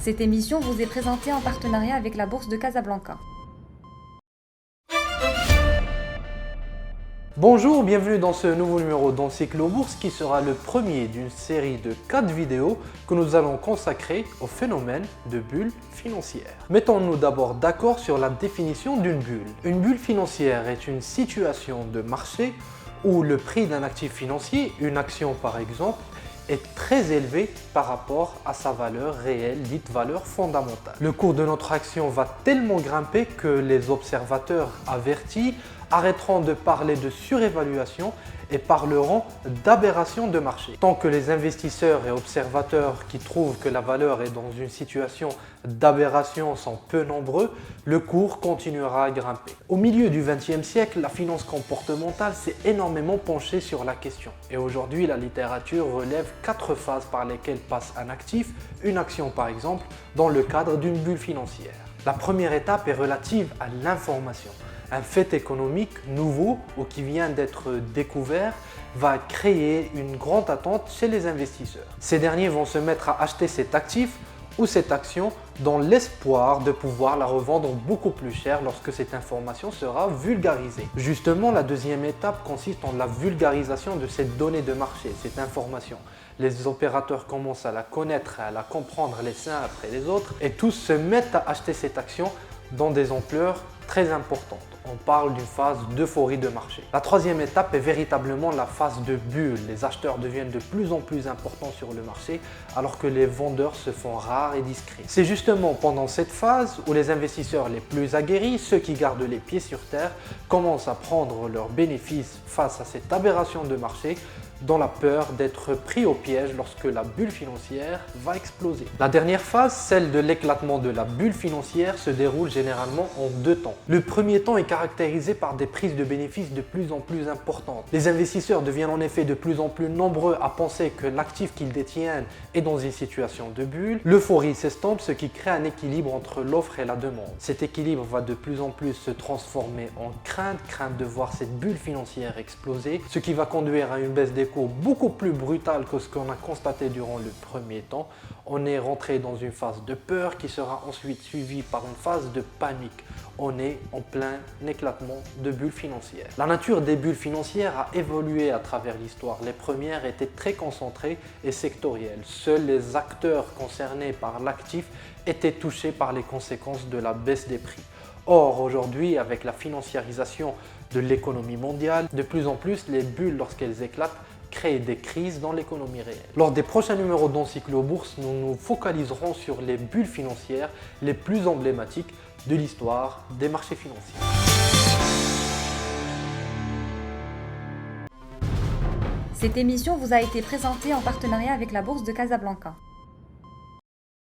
Cette émission vous est présentée en partenariat avec la Bourse de Casablanca. Bonjour, bienvenue dans ce nouveau numéro d'Encyclo Bourse qui sera le premier d'une série de 4 vidéos que nous allons consacrer au phénomène de bulle financière. Mettons-nous d'abord d'accord sur la définition d'une bulle. Une bulle financière est une situation de marché où le prix d'un actif financier, une action par exemple, est très élevé par rapport à sa valeur réelle, dite valeur fondamentale. Le cours de notre action va tellement grimper que les observateurs avertis arrêteront de parler de surévaluation et parleront d'aberration de marché. Tant que les investisseurs et observateurs qui trouvent que la valeur est dans une situation d'aberration sont peu nombreux, le cours continuera à grimper. Au milieu du XXe siècle, la finance comportementale s'est énormément penchée sur la question. Et aujourd'hui, la littérature relève 4 phases par lesquelles passe un actif, une action par exemple, dans le cadre d'une bulle financière. La première étape est relative à l'information. Un fait économique nouveau ou qui vient d'être découvert va créer une grande attente chez les investisseurs. Ces derniers vont se mettre à acheter cet actif ou cette action dans l'espoir de pouvoir la revendre beaucoup plus cher lorsque cette information sera vulgarisée. Justement, la deuxième étape consiste en la vulgarisation de cette donnée de marché, cette information. Les opérateurs commencent à la connaître, à la comprendre les uns après les autres et tous se mettent à acheter cette action dans des ampleurs très importantes. On parle d'une phase d'euphorie de marché. La troisième étape est véritablement la phase de bulle. Les acheteurs deviennent de plus en plus importants sur le marché alors que les vendeurs se font rares et discrets. C'est justement pendant cette phase où les investisseurs les plus aguerris, ceux qui gardent les pieds sur terre, commencent à prendre leurs bénéfices face à cette aberration de marché dans la peur d'être pris au piège lorsque la bulle financière va exploser. La dernière phase, celle de l'éclatement de la bulle financière, se déroule généralement en 2 temps. Le premier temps est caractérisé par des prises de bénéfices de plus en plus importantes. Les investisseurs deviennent en effet de plus en plus nombreux à penser que l'actif qu'ils détiennent est dans une situation de bulle. L'euphorie s'estompe, ce qui crée un équilibre entre l'offre et la demande. Cet équilibre va de plus en plus se transformer en crainte de voir cette bulle financière exploser, ce qui va conduire à une baisse des cours beaucoup plus brutale que ce qu'on a constaté durant le premier temps. On est rentré dans une phase de peur qui sera ensuite suivie par une phase de panique. On est en plein éclatement de bulles financières. La nature des bulles financières a évolué à travers l'histoire. Les premières étaient très concentrées et sectorielles. Seuls les acteurs concernés par l'actif étaient touchés par les conséquences de la baisse des prix. Or, aujourd'hui, avec la financiarisation de l'économie mondiale, de plus en plus, les bulles, lorsqu'elles éclatent, créent des crises dans l'économie réelle. Lors des prochains numéros d'Encyclo Bourse, nous nous focaliserons sur les bulles financières les plus emblématiques de l'histoire des marchés financiers. Cette émission vous a été présentée en partenariat avec la Bourse de Casablanca.